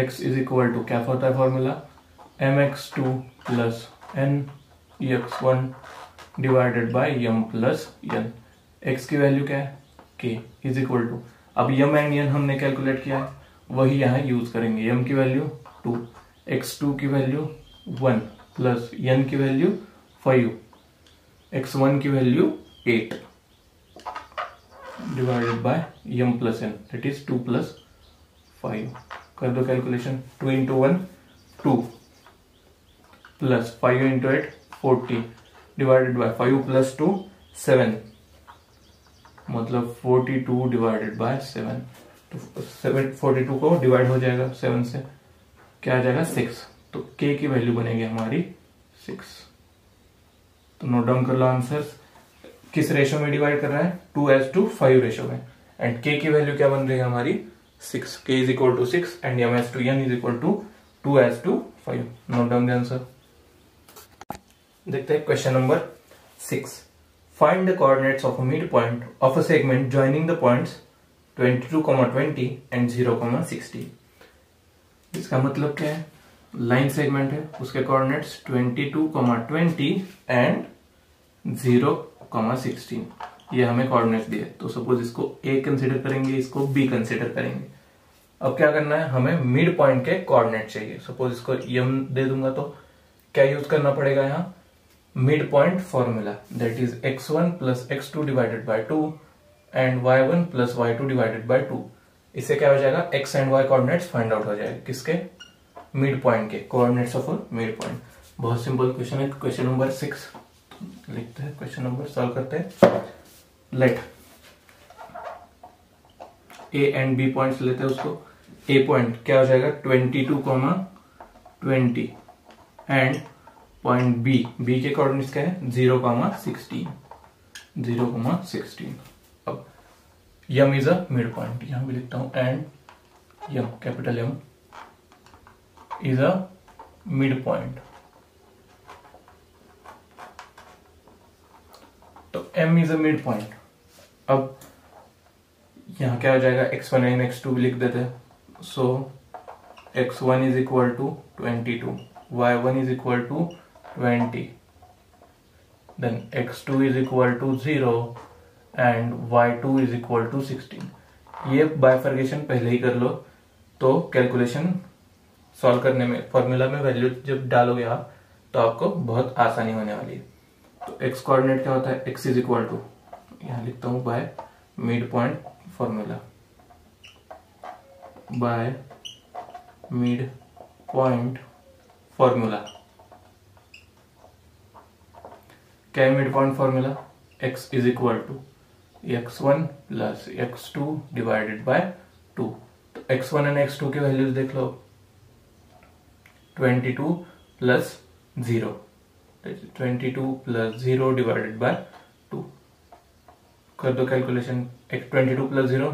x इज इक्वल टू क्या होता है formula, mx2 plus nx1 divided by m plus n। x की वैल्यू क्या है k इज इक्वल टू, अब m एंड n हमने कैलकुलेट किया है वही यहाँ यूज करेंगे, m की वैल्यू 2, x2 की वैल्यू 1 प्लस n की वैल्यू 5, x1 की value 8 divided by m plus n, that is 2 plus 5। कर दो calculation, 2 into 1 2 plus 5 into 8 40 divided by 5 plus 2 7, मतलब 42 डिवाइडेड बाय 7। तो 42 को डिवाइड हो जाएगा 7 से, क्या आ जाएगा 6, तो k की वैल्यू बनेगी हमारी 6। तो नोट डाउन कर लो आंसर, किस रेशो में डिवाइड कर रहा है 2:5 रेशो में, एंड k की वैल्यू क्या बन रही है हमारी 6, k is equal to 6 and m is to n is equal to 2:5। Note down the answer. देखते हैं question number 6। Find the coordinates of a mid point of a segment joining the points 22,20 and 0,60। इसका मतलब क्या है, line segment है, उसके coordinates 22,20 and 0,16, ये हमें कोऑर्डिनेट्स दिए। तो सपोज इसको A कंसीडर करेंगे, इसको B कंसीडर करेंगे। अब क्या करना है, हमें मिड पॉइंट के कोऑर्डिनेट चाहिए। सपोज इसको m दे दूंगा तो क्या यूज करना पड़ेगा यहाँ, mid point formula, that is x1 plus x2 divided by 2 and y1 plus y2 divided by 2। इससे क्या हो जाएगा, x and y coordinates find out हो जाएगा, किसके, मिड पॉइंट के, कोऑर्डिनेट्स ऑफ मिड पॉइंट। बहुत सिंपल क्वेश्चन है, क्वेश्चन नंबर 6 लिखते हैं, क्वेश्चन नंबर सॉल्व करते हैं। Let A and B points लेते हैं, उसको A पॉइंट क्या हो जाएगा 22,20 एंड पॉइंट B के कोऑर्डिनेट्स क्या है 0,16। अब m is a mid point, यहां भी लिखता हूं, and m capital M is a mid point. तो m is a mid point. अब यहाँ क्या हो जाएगा, x1 एंड x2 भी लिख देते हैं. So x1 is equal to 22, y1 is equal to 20, then x2 is equal to 0 and y2 is equal to 16. ये बाइफर्केशन पहले ही कर लो, तो कैलकुलेशन सॉल्व करने में फॉर्मूला में वैल्यू जब डालोगे आप तो आपको बहुत आसानी होने वाली है. तो x कोऑर्डिनेट क्या होता है, x इज इक्वल टू, यहाँ लिखता हूं by mid point formula, by mid point formula. क्या है mid point formula, x is equal to x1 plus x2 divided by 2. तो x1 एंड x2 के वैल्यूज देख लो, 22 प्लस 0, 22 प्लस 0 डिवाइडेड बाय 2. कर दो कैलकुलेशन, 22 प्लस 0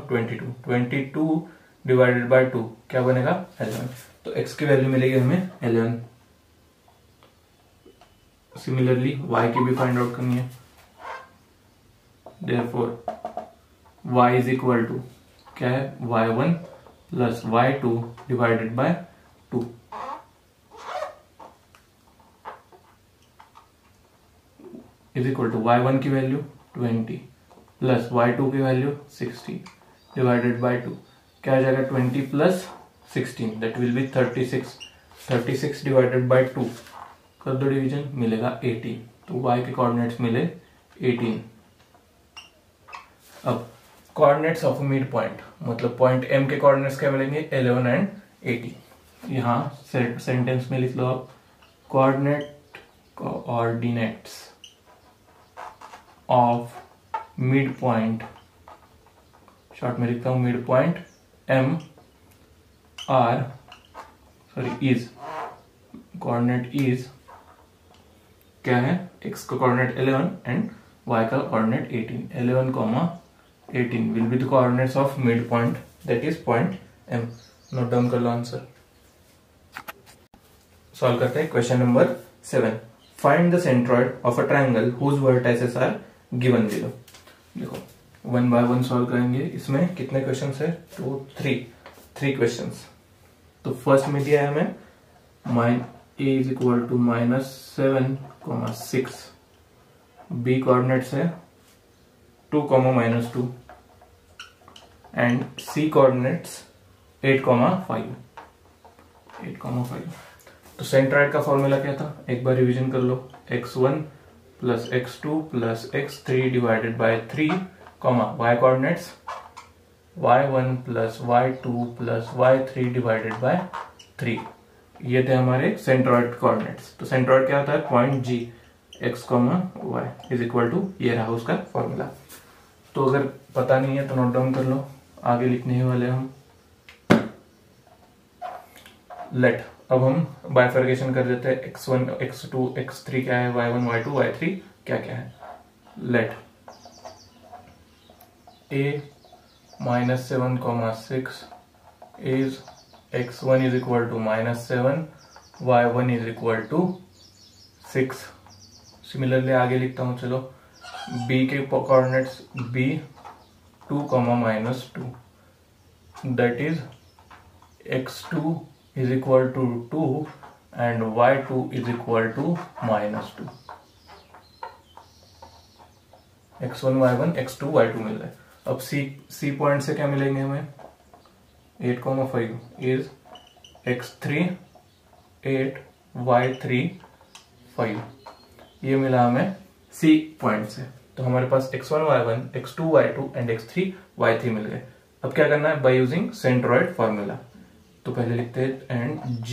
22 डिवाइडेड बाय 2 क्या बनेगा 11. तो x की वैल्यू मिलेगी हमें 11. सिमिलरली y की भी फाइंड आउट करनी है. Therefore y is equal to क्या है, y1 plus y2 divided by 2. Is equal to y1 की वैल्यू 20 प्लस y2 की वैल्यू 60 डिवाइडेड बाय 2. क्या आ जाएगा, 20 plus 16 that will be 36. 36 divided by 2 कर दो डिवीजन, मिलेगा 18. तो y के कोऑर्डिनेट्स मिले 18. अब कोऑर्डिनेट्स ऑफ मिड पॉइंट, मतलब पॉइंट m के कोऑर्डिनेट्स क्या मिलेंगे, 11 एंड 18. यहाँ सेंटेंस में लिख लो आप, coordinates of mid point, short में लिखता हूं mid point m is, coordinate is क्या है, x का कोऑर्डिनेट 11 एंड y का coordinate 18. 11, 18 will be the coordinates of mid point, that is point m. Note down कर लो आंसर. सॉल्व करते हैं question number 7. Find the centroid of a triangle whose vertices are given below. देखो 1 by 1 solve करेंगे. इसमें कितने questions है, 2 3 questions. तो फर्स्ट में दिया है हमें a is equal to -7, 6. b coordinates है 2, -2 एंड c कोऑर्डिनेट्स 8, 5. तो सेंट्रॉइड का फॉर्मूला क्या था, एक बार रिवीजन कर लो, x1 plus x2 plus x3 divided by 3, y coordinates y1 plus y2 plus y3 divided by 3. ये थे हमारे सेंट्रॉइड कोऑर्डिनेट्स. तो सेंट्रॉइड क्या होता है, point G, x, y is equal to, ये रहा उसका फॉर्मूला. तो अगर पता नहीं है तो नोट डाउन कर लो, आगे लिखने ही वाले हम. लेट, अब हम बाइफर्केशन कर देते हैं, x1 x2 x3 क्या है, y1 y2 y3 क्या क्या है. Let a -7, 6 is x1 is equal to -7, y1 is equal to 6. Similarly आगे लिखता हूं, चलो b के coordinates b 2, -2, that is x2 is equal to 2 and y2 is equal to -2. x1 y1 x2 y2 मिल रहा है. अब c पॉइंट से क्या मिलेंगे हमें, 8, 5 is x3 8 y3 5. ये मिला हमें c पॉइंट से. तो हमारे पास x1 y1 x2 y2 and x3 y3 मिल गए. अब क्या करना है, बाय यूजिंग सेंट्रॉइड फॉर्मूला. तो पहले लिखते हैं and g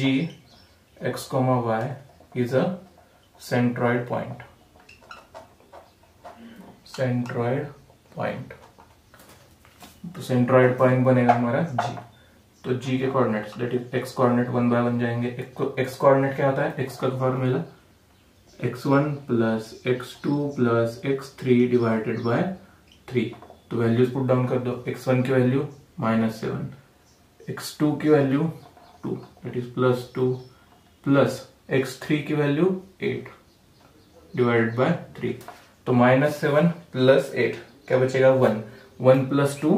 x, y is a centroid point. Centroid point, तो सेंट्रॉइड पॉइंट बनेगा हमारा g. तो g के coordinates that is x coordinate 1 by 1 जाएंगे. x कोऑर्डिनेट क्या होता है, x का formula x1 plus x2 plus x3 divided by 3. तो वैल्यूज पुट डाउन कर दो. x1 की वैल्यू -7, x2 की value 2 that is +2 plus x3 की वैल्यू 8 डिवाइडेड बाय 3. तो -7 प्लस 8 क्या बचेगा, 1 प्लस 2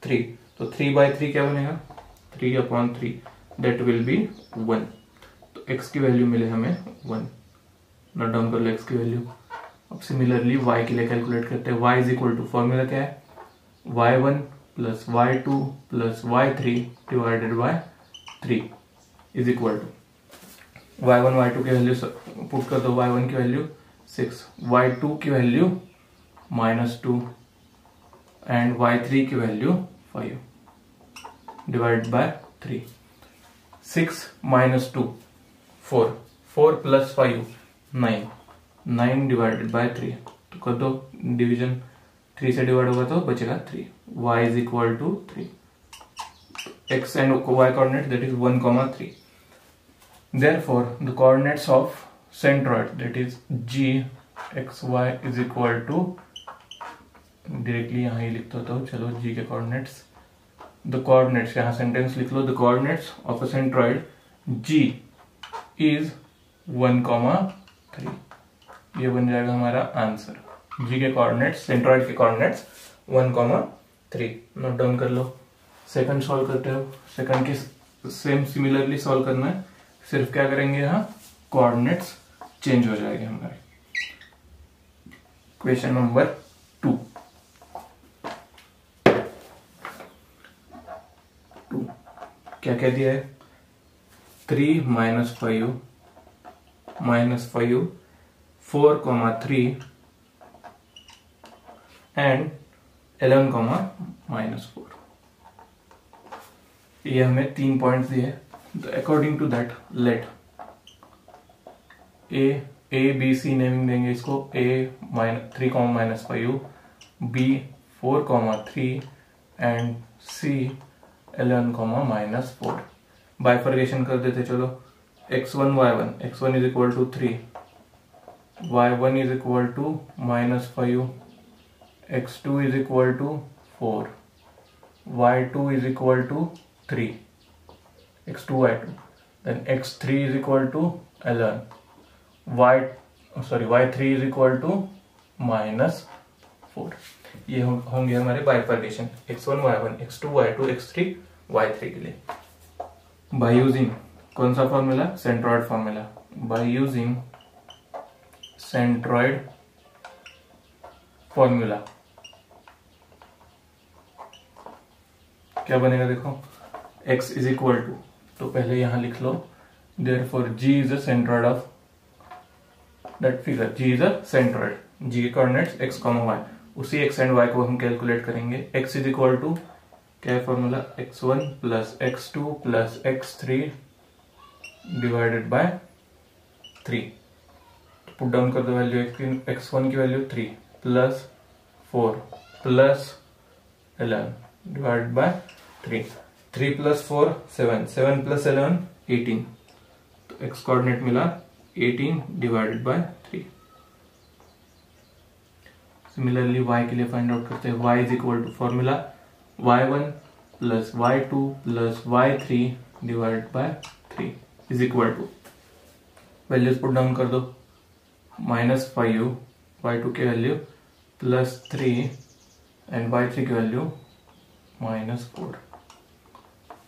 3, तो 3/3 क्या बनेगा 3/3, दैट विल बी 1। तो x की वैल्यू मिले हमें 1। नोट डाउन कर लो x की वैल्यू। अब सिमिलरली y के लिए कैलकुलेट करते हैं। y is equal to, formula क्या है, y1 plus y2 plus y3 divided by 3 is equal to y1 y2 की वैल्यू पुट कर दो। y1 की वैल्यू 6, y2 की वैल्यू -2 एंड y3 की value 5 divide by 3। 6 - 2 4, 4 + 5 9, 9 divided by 3। तो कर दो डिवीजन, 3 से डिवाइड होगा तो बचेगा 3। y is equal to 3। x and y coordinate that is 1, 3। Therefore, the coordinates of centroid that is g x y is equal to, directly यहाँ ही लिखता हूँ, चलो g के कोऑर्डिनेट्स, द कोऑर्डिनेट्स, यहाँ सेंटेंस लिख लो, the coordinates of a centroid g is 1, 3। ये बन जाएगा हमारा आंसर। g के कोऑर्डिनेट्स, सेंट्रॉइड के कोऑर्डिनेट्स 1, 3। नोट डाउन कर लो। सेकंड सॉल्व करते हो। सेकंड की सेम सिमिलरली सॉल्व करना है, सिर्फ क्या करेंगे यहाँ कोऑर्डिनेट्स चेंज हो जाएंगे हमारे। Question number 2। क्या कह दिया है, 3 - 5 -5 4, 3 एंड 11, -4। ये हमें 3 पॉइंट्स दिए। According to that let A B C naming देंगे इसको। a 3, -5, b 4, 3 and c 11, -4। Bifurcation कर देते चलो। x1 y1, x1 is equal to 3, y1 is equal to -5, x2 is equal to 4, y2 is equal to 3, x2 y2, then x3 is equal to 11, y3 is equal to -4। ये होंगे हमारे bifurcation x1 y1, x2 y2, x3 y3 के लिए। By using कौन सा formula, centroid formula. Bye using centroid formula क्या बनेगा देखो, x इज इक्वल टू, तो पहले यहां लिख लो, therefore g is a centroid of that figure. g is a centroid, g के कोऑर्डिनेट्स x, y, उसी x एंड y को हम कैलकुलेट करेंगे। x इज इक्वल टू क्या है formula, x1 plus x2 plus x3 divided by 3। Put down कर दो value, x1 की value 3 plus 4 plus 11 divided by 3। 3 + 4 7, 7 + 11 18। तो x कोऑर्डिनेट मिला 18 डिवाइडेड बाय 3। सिमिलरली y के लिए फाइंड आउट करते हैं। y is equal to formula y1 plus y2 plus y3 divided by 3 is equal to, values put down कर दो, -5 y2 की value plus 3 and y3 की value -4।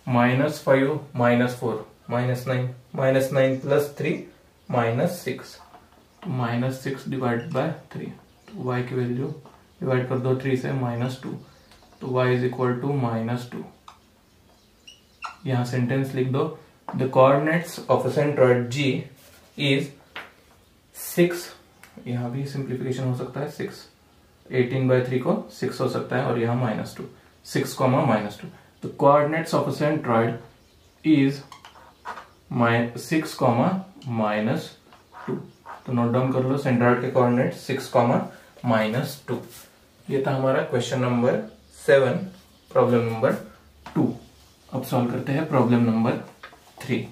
-5 -4 -9 plus 3 -6, -6 divide by 3। तो y की वैल्यू डिवाइड कर दो 3 से, -2, तो y इज इक्वल टू -2। यहां सेंटेंस लिख दो, the coordinates of a centroid g is 6। यहां भी सिंप्लीफिकेशन हो सकता है, 6 18/3 को 6 हो सकता है, और यहां -2, 6, -2। The coordinates of a centroid is 6, -2। तो नोट डाउन कर लो, सेंट्रॉइड के कोऑर्डिनेट 6, -2। ये था हमारा क्वेश्चन नंबर 7, प्रॉब्लम नंबर 2। अब सॉल्व करते हैं प्रॉब्लम नंबर 3।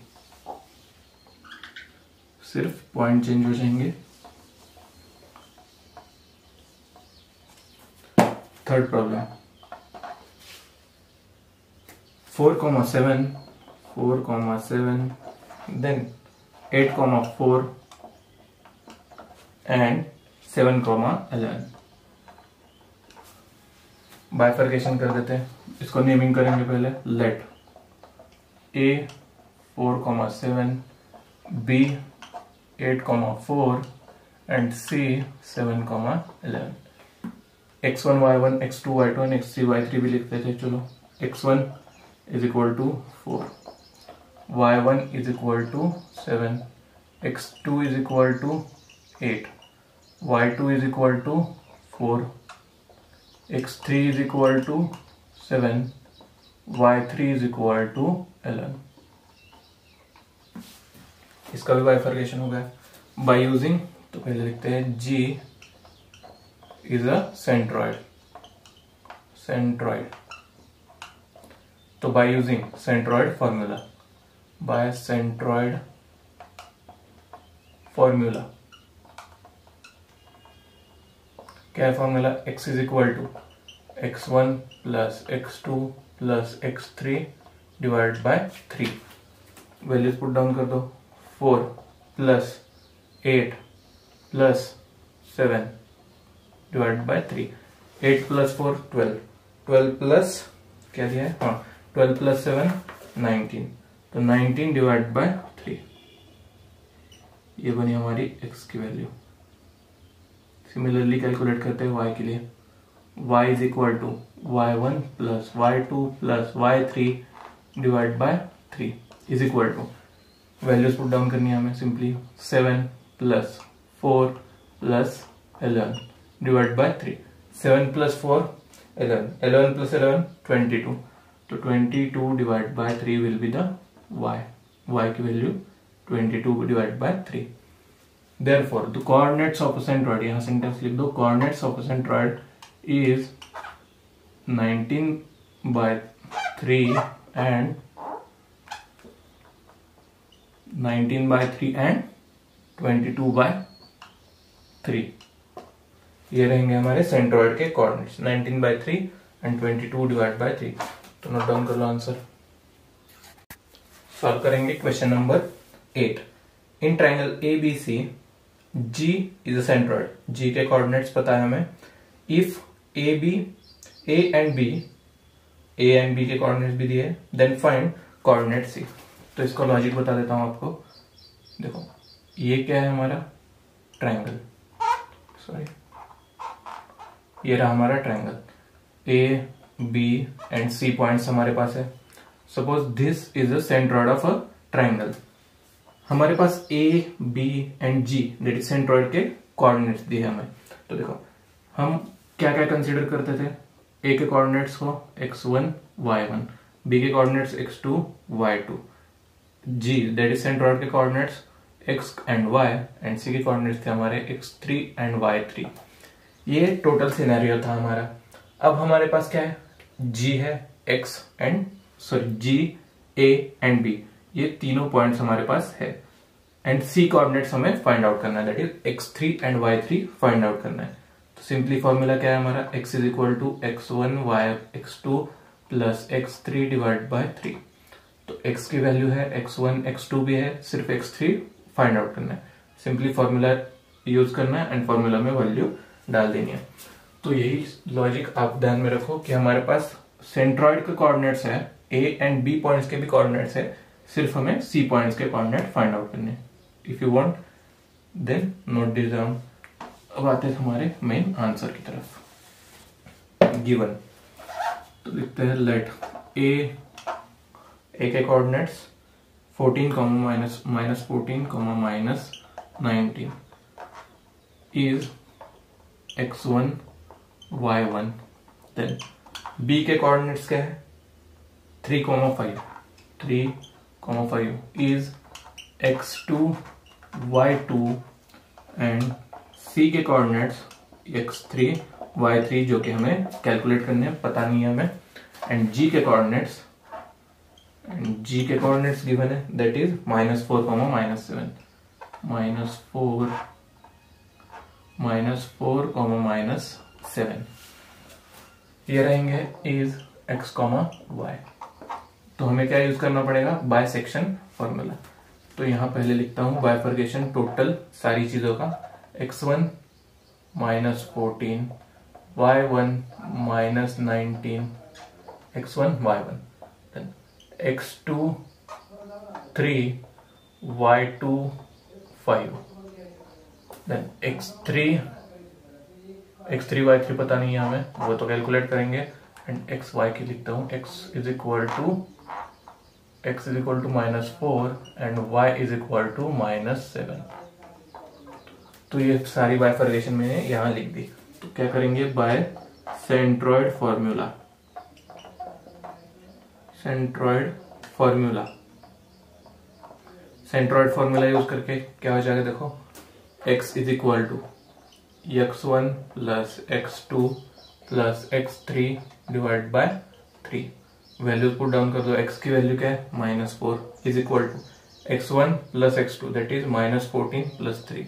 सिर्फ पॉइंट चेंज हो जाएंगे। Third problem, 4, 7, then 8, 4 and 7, 11। Bifurcation कर देते हैं। इसको नेमिंग करेंगे पहले, let A 4,7, B 8,4 and C 7,11। x1 y1 x2 y2 and x3 y3 भी लिखते थे। चलो x1 is equal to 4, y1 is equal to 7, x2 is equal to 8, y2 is equal to 4, x3 is equal to 7, y3 is equal to 11। इसका भी bifurcation हो गया by using, तो पहले लिखते हैं G इज अ सेंट्रॉइड, तो by using centroid formula, by centroid formula क्या है formula, x is equal to x1 plus x2 plus x3 divide by 3। Values put down कर दो, 4 plus 8 plus 7 divide by 3, 8 plus 4 12, 12 plus क्या दिया है, हाँ 12 plus 7 19, तो 19 डिवाइड बाय 3, ये बनी हमारी x की वैल्यू। सिमिलरली कैलकुलेट करते हैं y के लिए, y is equal to y1 plus y2 plus y3 divide by 3 is equal to, values put down करनी है हमें simply, 7 plus 4 plus 11 divide by 3, 7 plus 4 11, 11 plus 11 22, तो 22 divide by 3 will be the y की value 22 divide by 3। Therefore, the coordinates of a centroid, यहाँ sentence लिख दो, coordinates of a centroid is 19/3 and 22/3। ये रहेंगे हमारे सेंट्रॉइड के कोऑर्डिनेट्स, 19/3 एंड 22 डिवाइड बाय 3। तो नोट डाउन कर लो आंसर। सॉल्व करेंगे question number 8। In triangle ABC G is a centroid, G के कोऑर्डिनेट्स पता है हमें। इफ A एंड B के कोऑर्डिनेट्स भी दिए, देन फाइंड कोऑर्डिनेट C। तो इसको लॉजिक बता देता हूं आपको। देखो ये क्या है हमारा ट्राइंगल, सॉरी ये रहा हमारा triangle, A B and C points हमारे पास है। Suppose this is a centroid of a triangle. हमारे पास A B and G that is centroid के कोऑर्डिनेट्स दिए हमें। तो देखो हम क्या क्या कंसीडर करते थे, A के कोऑर्डिनेट्स को x1 y1, B के coordinates x2 y2, G that is centroid के coordinates x and y and C के कोऑर्डिनेट्स थे हमारे x3 एंड y3। ये टोटल सिनेरियो था हमारा। अब हमारे पास क्या है, G है G A एंड B, ये तीनों पॉइंट्स हमारे पास है एंड C कोऑर्डिनेट्स हमें फाइंड आउट करना है, that is x3 and y3 find out करना है। तो सिंपली फॉर्मूला क्या है हमारा, x is equal to x1 y x2 plus x3 divide by 3। तो x की वैल्यू है x1 x2 भी है, सिर्फ x3 फाइंड आउट करना है। सिंपली फॉर्मूला यूज करना है एंड फॉर्मूला में वैल्यू डाल देनी है। तो यही लॉजिक आप ध्यान में रखो कि हमारे पास सेंट्रॉइड के कोऑर्डिनेट्स है, A एंड B पॉइंट्स के भी कोऑर्डिनेट्स है, सिर्फ हमें C पॉइंट्स के कोऑर्डिनेट फाइंड आउट करने। If you want then note this down. अब आते हैं हमारे मेन आंसर की तरफ। गिवन तो लिखते हैं लेट A के coordinates 14, -14, -19 is x1 y1। Then B के कोऑर्डिनेट्स क्या है, 3,5 is x2 y2 and C के कोऑर्डिनेट्स x3 y3 जो कि हमें कैलकुलेट करने हैं, पता नहीं है हमें, एंड G के कोऑर्डिनेट्स गिवन है, दैट इज -4, -7 -7 ये रहेंगे इज x, y। तो हमें क्या यूज करना पड़ेगा, बायसेक्शन फॉर्मूला। तो यहां पहले लिखता हूं बायफर्केशन टोटल सारी चीजों का, x1 -14, y1 -19, x1 y1, then x2 3, y2 5, then x3 y3 पता नहीं है हमें, वो तो कैलकुलेट करेंगे, एंड एक्स वाई की लिखता हूँ, x is equal to -4 and y is equal to -7। तो ये सारी बाइफर्केशन मैंने यहाँ लिख दी। तो क्या करेंगे, by centroid formula, centroid formula use करके क्या हो जाएगा, देखो x is equal to x1 plus x2 plus x3 divide by 3। Values put down कर दो, x की वैल्यू क्या है -4 is equal to x1 plus x2 that is -14 plus 3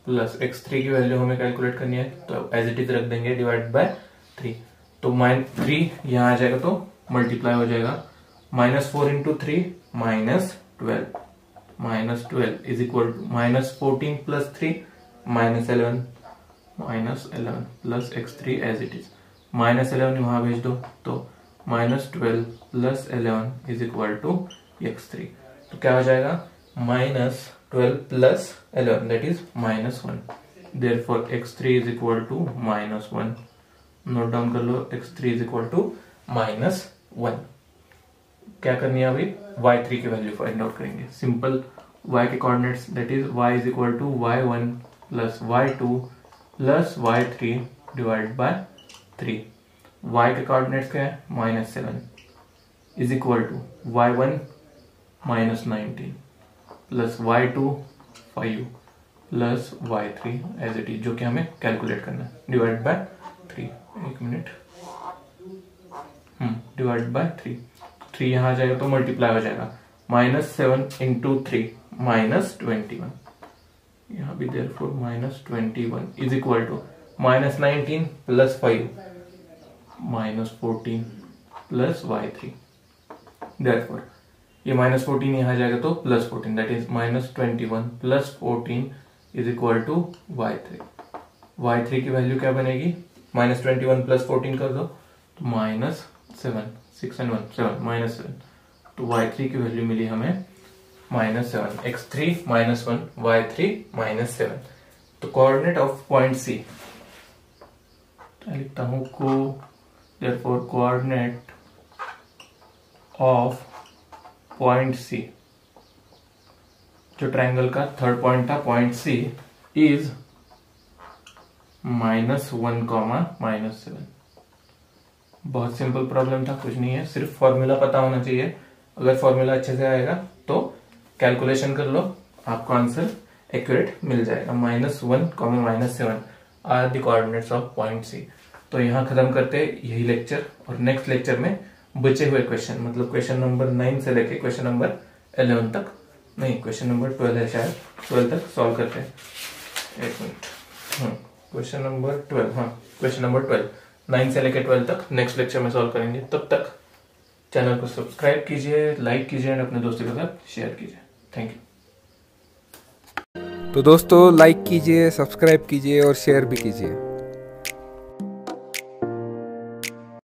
plus x3 की वैल्यू हमें कैलकुलेट करनी है, तो एज इट इज रख देंगे डिवाइड बाय 3। तो -3 यहाँ आ जाएगा तो मल्टीप्लाई हो जाएगा, -4 into 3 -12 is equal to -14 plus 3 -11 plus x3 as it is, -11 वहां भेज दो तो -12 प्लस 11 इज इक्वल टू x3। तो क्या हो जाएगा, -12 प्लस 11 that is -1, therefore x3 is equal to -1। Note down कर लो, x3 इज इक्वल टू -1। क्या करनी है अभी, y3 की वैल्यू फाइंड आउट करेंगे। सिंपल, y के coordinates that is y is equal to y1 plus y2 plus y3 divide by 3। y के कोऑर्डिनेट्स क्या है, -7 is equal to y1 -19 plus y2 5 plus y3 as it is, जो कि हमें calculate करना है, डिवाइड बाय 3। एक मिनट, डिवाइड बाय 3 यहाँ आ जाएगा तो मल्टीप्लाई हो जाएगा, -7 इंटू 3 -21, यहाँ भी therefore -21 is equal to -19 plus 5 -14 plus y3, therefore ये -14 यहाँ जाएगा तो +14 that is -21 plus 14 is equal to y3 की वैल्यू क्या बनेगी, -21 प्लस 14 कर दो तो -7, 6 and 1 7 -7, तो y3 की वैल्यू मिली हमें -7, x3 -1 y3 -7। तो कोऑर्डिनेट ऑफ पॉइंट C, लिखता हूं therefore coordinate of point C, जो ट्रायंगल का थर्ड पॉइंट था पॉइंट C इज -1, -7। बहुत सिंपल प्रॉब्लम था, कुछ नहीं है, सिर्फ फॉर्मूला पता होना चाहिए। अगर फॉर्मूला अच्छे से आएगा तो कैलकुलेशन कर लो, आपको आंसर एक्यूरेट मिल जाएगा। -1, -7 are the coordinates of point C। तो यहाँ खत्म करते हैं यही लेक्चर, और नेक्स्ट लेक्चर में बचे हुए क्वेश्चन, मतलब क्वेश्चन नंबर 9 से लेके क्वेश्चन नंबर 11 तक, नहीं क्वेश्चन नंबर 12 है शायद, 12 तक सॉल्व करते हैं। एक minute, question number 12, question number 12 9 से लेकर 12 तक नेक्स्ट लेक्चर में सॉल्व करेंगे। तब तक चैनल को सब्सक्राइब कीजिए, लाइक कीजिए और अपने दोस्तों के साथ शेयर कीजिए। Thank you. तो दोस्तों लाइक कीजिए, सब्सक्राइब कीजिए और शेयर भी कीजिए।